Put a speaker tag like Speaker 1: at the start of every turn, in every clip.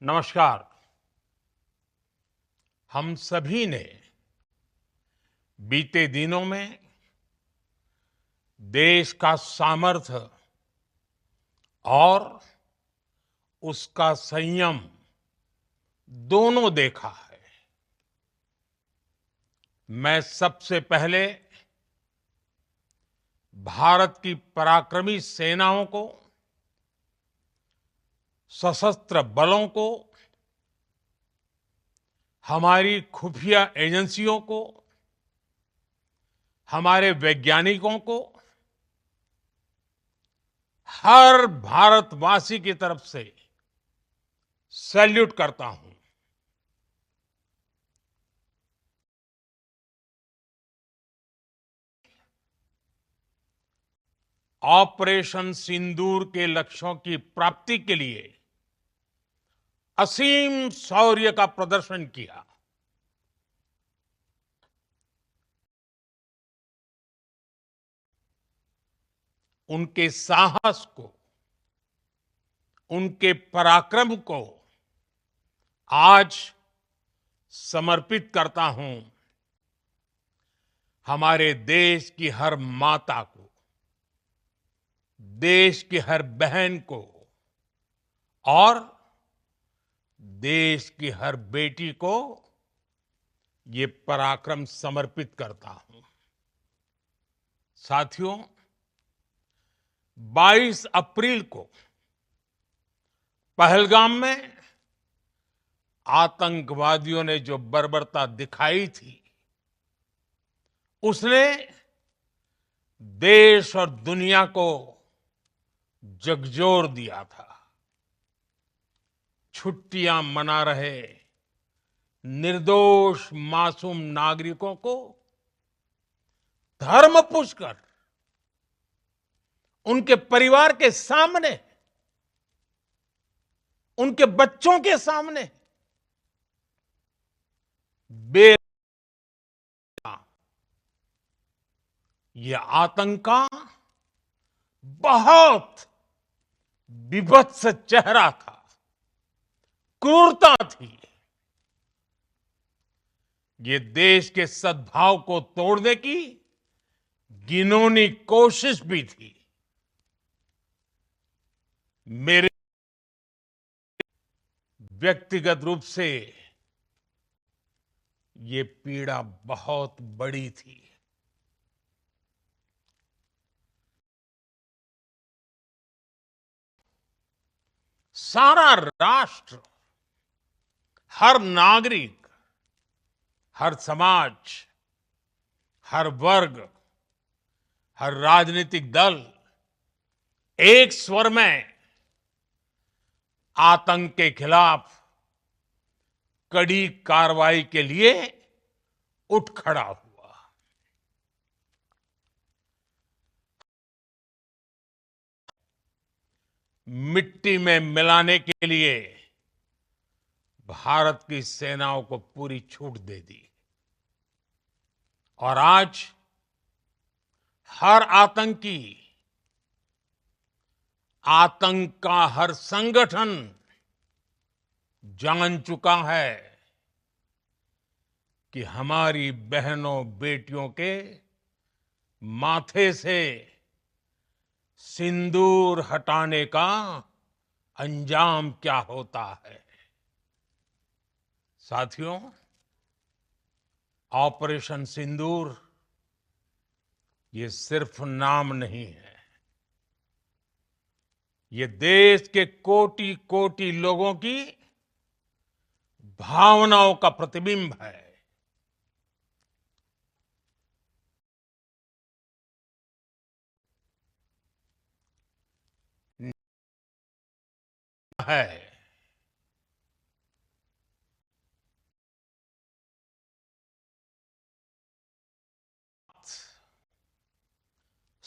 Speaker 1: नमस्कार। हम सभी ने बीते दिनों में देश का सामर्थ्य और उसका संयम दोनों देखा है। मैं सबसे पहले भारत की पराक्रमी सेनाओं को, सशस्त्र बलों को, हमारी खुफिया एजेंसियों को, हमारे वैज्ञानिकों को, हर भारतवासी की तरफ से सैल्यूट करता हूं। ऑपरेशन सिंदूर के लक्ष्यों की प्राप्ति के लिए असीम शौर्य का प्रदर्शन किया। उनके साहस को, उनके पराक्रम को आज समर्पित करता हूं हमारे देश की हर माता को, देश की हर बहन को और देश की हर बेटी को ये पराक्रम समर्पित करता हूं। साथियों, 22 अप्रैल को पहलगाम में आतंकवादियों ने जो बर्बरता दिखाई थी, उसने देश और दुनिया को झकझोर दिया था। छुट्टियां मना रहे निर्दोष मासूम नागरिकों को धर्म पूछकर उनके परिवार के सामने, उनके बच्चों के सामने बे ये आतंक का बहुत विभत्स चेहरा था, क्रूरता थी। ये देश के सद्भाव को तोड़ने की घिनौनी कोशिश भी थी। मेरे व्यक्तिगत रूप से ये पीड़ा बहुत बड़ी थी। सारा राष्ट्र, हर नागरिक, हर समाज, हर वर्ग, हर राजनीतिक दल एक स्वर में आतंक के खिलाफ कड़ी कार्रवाई के लिए उठ खड़ा हुआ। मिट्टी में मिलाने के लिए भारत की सेनाओं को पूरी छूट दे दी और आज हर आतंकी, आतंक का हर संगठन जान चुका है कि हमारी बहनों बेटियों के माथे से सिंदूर हटाने का अंजाम क्या होता है। साथियों, ऑपरेशन सिंदूर ये सिर्फ नाम नहीं है, ये देश के कोटि कोटि लोगों की भावनाओं का प्रतिबिंब है।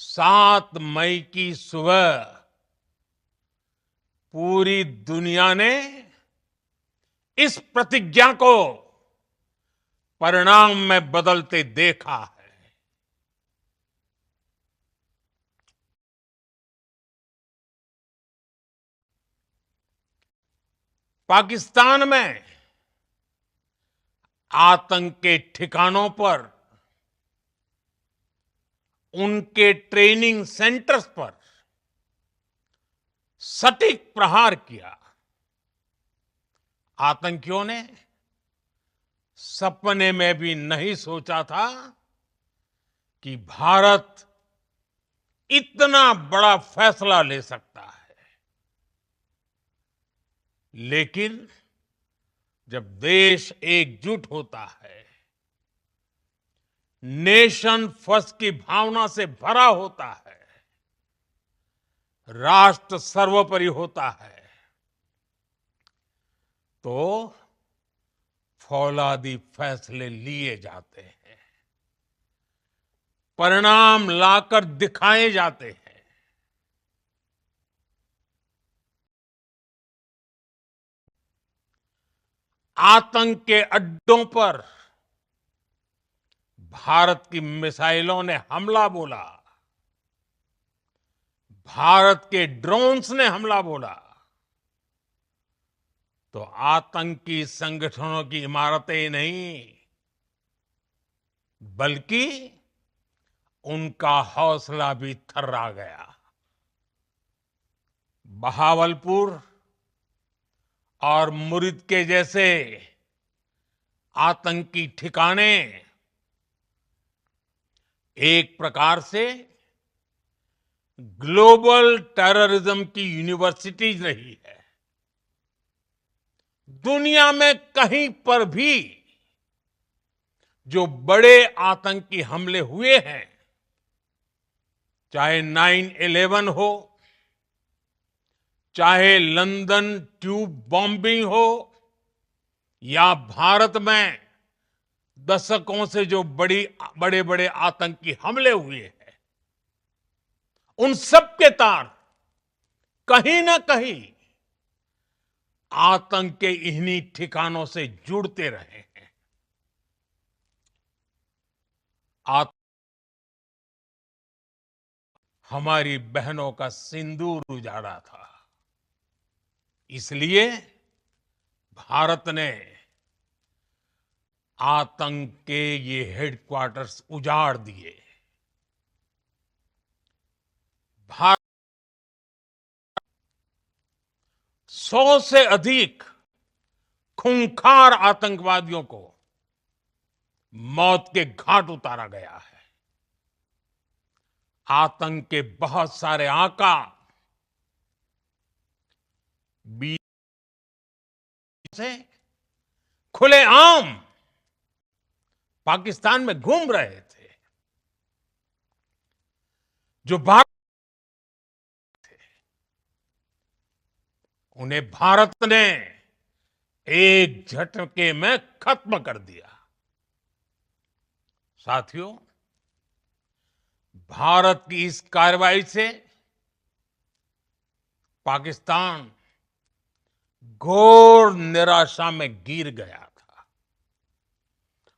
Speaker 1: 7 मई की सुबह पूरी दुनिया ने इस प्रतिज्ञा को परिणाम में बदलते देखा पाकिस्तान में आतंक के ठिकानों पर, उनके ट्रेनिंग सेंटर्स पर सटीक प्रहार किया। आतंकियों ने सपने में भी नहीं सोचा था कि भारत इतना बड़ा फैसला ले सकता है। लेकिन जब देश एकजुट होता है, नेशन फर्स्ट की भावना से भरा होता है, राष्ट्र सर्वोपरि होता है, तो फौलादी फैसले लिए जाते हैं, परिणाम लाकर दिखाए जाते हैं। आतंक के अड्डों पर भारत की मिसाइलों ने हमला बोला, भारत के ड्रोन्स ने हमला बोला, तो आतंकी संगठनों की इमारतें नहीं, बल्कि उनका हौसला भी थर्रा गया। बहावलपुर और मुरिद के जैसे आतंकी ठिकाने एक प्रकार से ग्लोबल टेररिज्म की यूनिवर्सिटीज रही है। दुनिया में कहीं पर भी जो बड़े आतंकी हमले हुए हैं, चाहे 9/11 हो, चाहे लंदन ट्यूब बॉम्बिंग हो, या भारत में दशकों से जो बड़े बड़े आतंकी हमले हुए हैं, उन सब के तार कहीं ना कहीं आतंक के इन्हीं ठिकानों से जुड़ते रहे हैं। हमारी बहनों का सिंदूर उजाड़ा था, इसलिए भारत ने आतंक के ये हेडक्वार्टर्स उजाड़ दिए। भारत 100 से अधिक खूंखार आतंकवादियों को मौत के घाट उतारा गया है। आतंक के बहुत सारे आका बीच से खुलेआम पाकिस्तान में घूम रहे थे, जो भारत थे, उन्हें भारत ने एक झटके में खत्म कर दिया। साथियों, भारत की इस कार्रवाई से पाकिस्तान घोर निराशा में गिर गया था,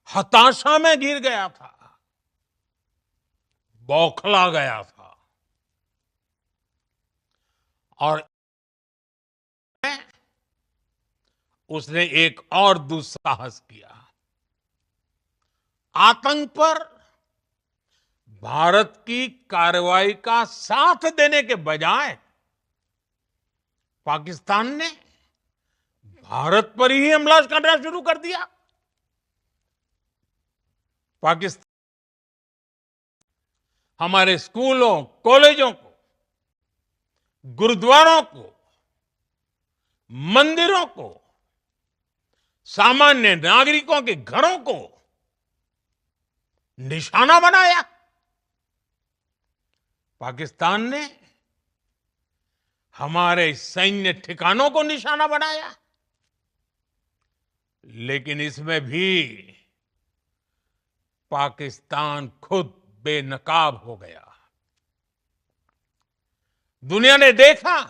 Speaker 1: हताशा में गिर गया था, बौखला गया था, और उसने एक और दुस्साहस किया। आतंक पर भारत की कार्रवाई का साथ देने के बजाय पाकिस्तान ने भारत पर ही हमला करना शुरू कर दिया। पाकिस्तान हमारे स्कूलों, कॉलेजों को, गुरुद्वारों को, मंदिरों को, सामान्य नागरिकों के घरों को निशाना बनाया। पाकिस्तान ने हमारे सैन्य ठिकानों को निशाना बनाया। लेकिन इसमें भी पाकिस्तान खुद बेनकाब हो गया। दुनिया ने देखा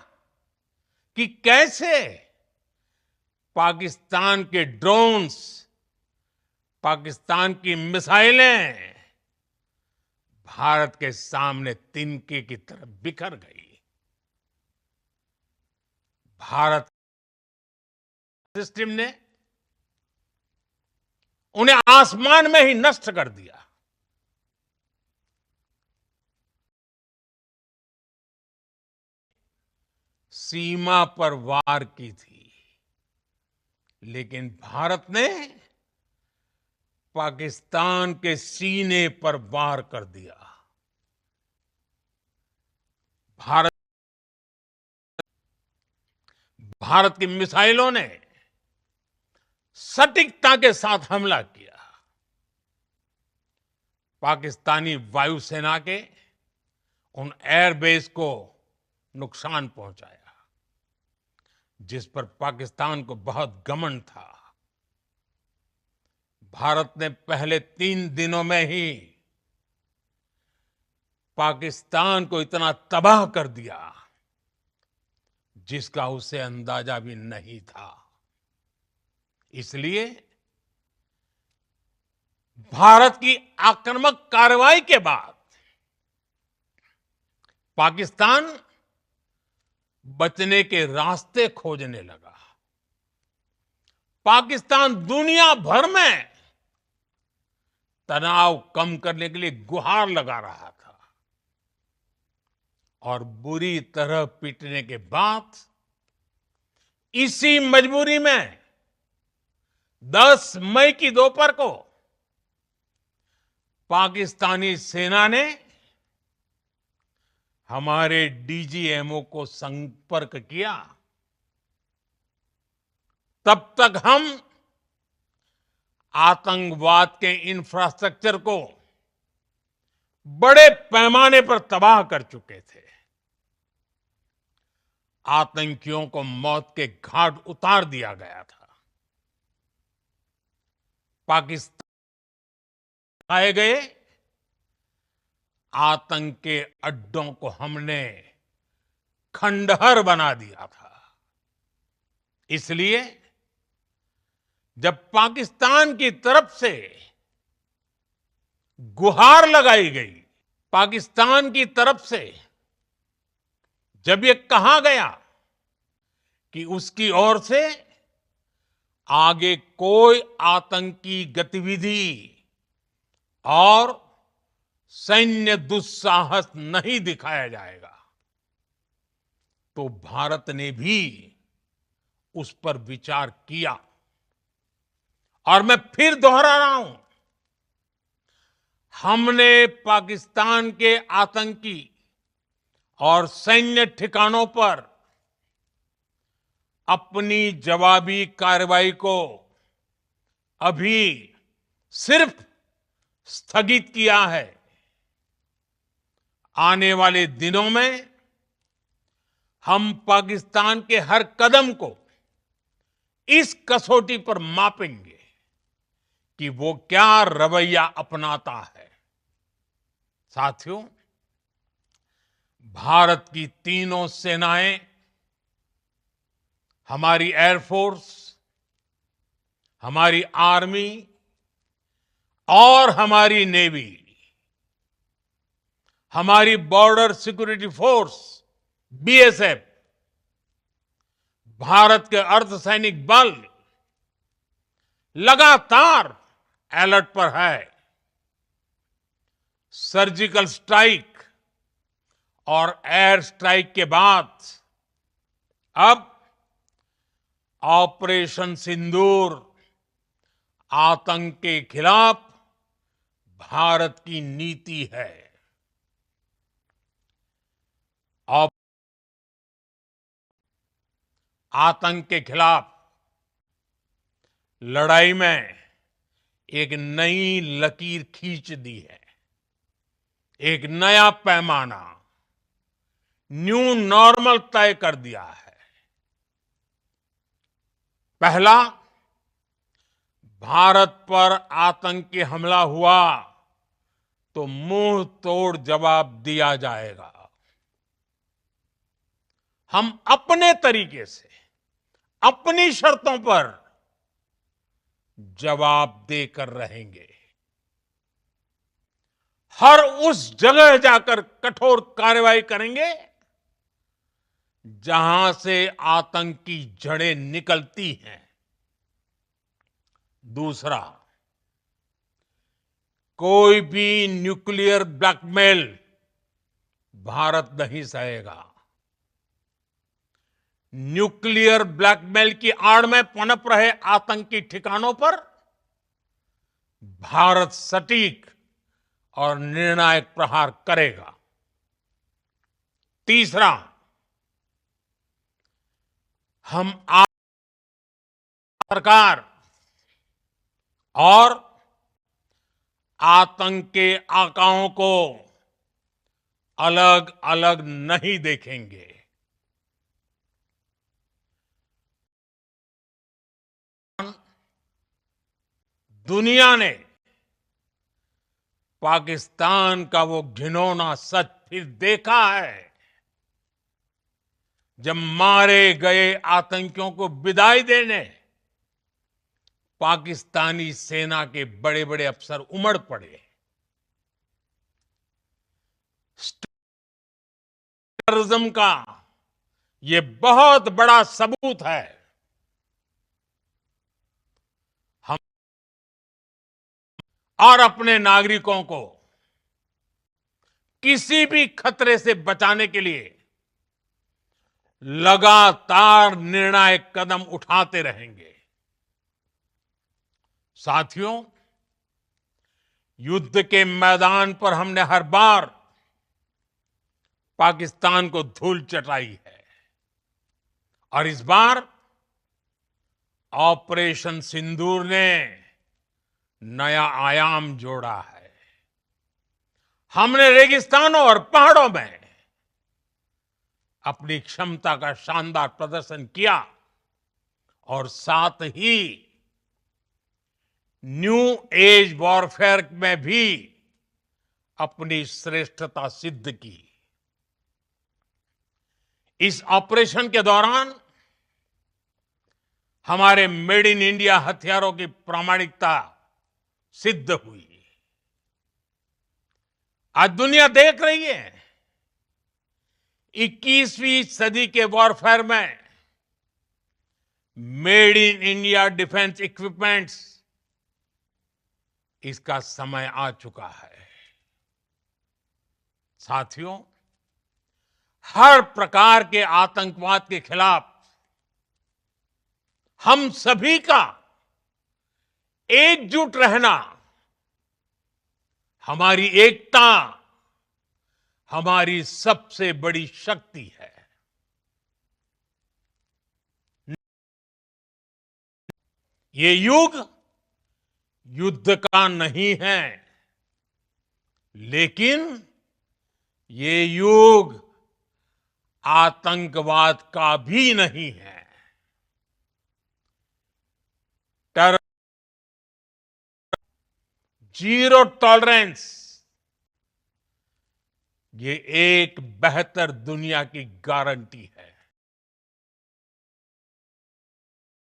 Speaker 1: कि कैसे पाकिस्तान के ड्रोन्स, पाकिस्तान की मिसाइलें भारत के सामने तिनके की तरह बिखर गई। भारत सिस्टम ने उन्हें आसमान में ही नष्ट कर दिया। सीमा पर वार की थी, लेकिन भारत ने पाकिस्तान के सीने पर वार कर दिया। भारत भारत की मिसाइलों ने सटीकता के साथ हमला किया। पाकिस्तानी वायुसेना के उन एयरबेस को नुकसान पहुंचाया, जिस पर पाकिस्तान को बहुत घमंड था। भारत ने पहले 3 दिनों में ही पाकिस्तान को इतना तबाह कर दिया, जिसका उसे अंदाजा भी नहीं था। इसलिए भारत की आक्रामक कार्रवाई के बाद पाकिस्तान बचने के रास्ते खोजने लगा। पाकिस्तान दुनिया भर में तनाव कम करने के लिए गुहार लगा रहा था, और बुरी तरह पीटने के बाद इसी मजबूरी में 10 मई की दोपहर को पाकिस्तानी सेना ने हमारे डीजीएमओ को संपर्क किया। तब तक हम आतंकवाद के इंफ्रास्ट्रक्चर को बड़े पैमाने पर तबाह कर चुके थे। आतंकियों को मौत के घाट उतार दिया गया था। पाकिस्तान आए गए आतंक के अड्डों को हमने खंडहर बना दिया था। इसलिए जब पाकिस्तान की तरफ से गुहार लगाई गई, पाकिस्तान की तरफ से जब ये कहा गया कि उसकी ओर से आगे कोई आतंकी गतिविधि और सैन्य दुस्साहस नहीं दिखाया जाएगा, तो भारत ने भी उस पर विचार किया। और मैं फिर दोहरा रहा हूं, हमने पाकिस्तान के आतंकी और सैन्य ठिकानों पर अपनी जवाबी कार्रवाई को अभी सिर्फ स्थगित किया है। आने वाले दिनों में हम पाकिस्तान के हर कदम को इस कसौटी पर मापेंगे कि वो क्या रवैया अपनाता है। साथियों, भारत की तीनों सेनाएं, हमारी एयरफोर्स, हमारी आर्मी और हमारी नेवी, हमारी border security force BSF, Bharat के अर्धसैनिक बल लगातार अलर्ट पर है। सर्जिकल स्ट्राइक और एयर स्ट्राइक के बाद अब ऑपरेशन सिंदूर आतंक के खिलाफ भारत की नीति है। आतंक के खिलाफ लड़ाई में एक नई लकीर खींच दी है, एक नया पैमाना, न्यू नॉर्मल तय कर दिया है। पहला, भारत पर आतंकी हमला हुआ तो मुंह तोड़ जवाब दिया जाएगा। हम अपने तरीके से, अपनी शर्तों पर जवाब देकर रहेंगे। हर उस जगह जाकर कठोर कार्रवाई करेंगे जहां से आतंक की जड़ें निकलती हैं। दूसरा, कोई भी न्यूक्लियर ब्लैकमेल भारत नहीं सहेगा। न्यूक्लियर ब्लैकमेल की आड़ में पनप रहे आतंकी ठिकानों पर भारत सटीक और निर्णायक प्रहार करेगा। तीसरा, हम सरकार और आतंक के आकाओं को अलग अलग नहीं देखेंगे। दुनिया ने पाकिस्तान का वो घिनौना सच फिर देखा है, जब मारे गए आतंकियों को विदाई देने पाकिस्तानी सेना के बड़े बड़े अफसर उमड़ पड़े। टेररिज्म का ये बहुत बड़ा सबूत है। हम और अपने नागरिकों को किसी भी खतरे से बचाने के लिए लगातार निर्णायक कदम उठाते रहेंगे। साथियों, युद्ध के मैदान पर हमने हर बार पाकिस्तान को धूल चटाई है और इस बार ऑपरेशन सिंदूर ने नया आयाम जोड़ा है। हमने रेगिस्तानों और पहाड़ों में अपनी क्षमता का शानदार प्रदर्शन किया और साथ ही न्यू एज वॉरफेयर में भी अपनी श्रेष्ठता सिद्ध की। इस ऑपरेशन के दौरान हमारे मेड इन इंडिया हथियारों की प्रामाणिकता सिद्ध हुई। आज दुनिया देख रही है 21वीं सदी के वॉरफेयर में made in India defence equipments, इसका समय आ चुका है। साथियों, हर प्रकार के आतंकवाद के खिलाफ हम सभी का एकजुट रहना, हमारी एकता हमारी सबसे बड़ी शक्ति है। ये युग युद्ध का नहीं है, लेकिन ये युग आतंकवाद का भी नहीं है। टेरर, जीरो टॉलरेंस, ये एक बेहतर दुनिया की गारंटी है।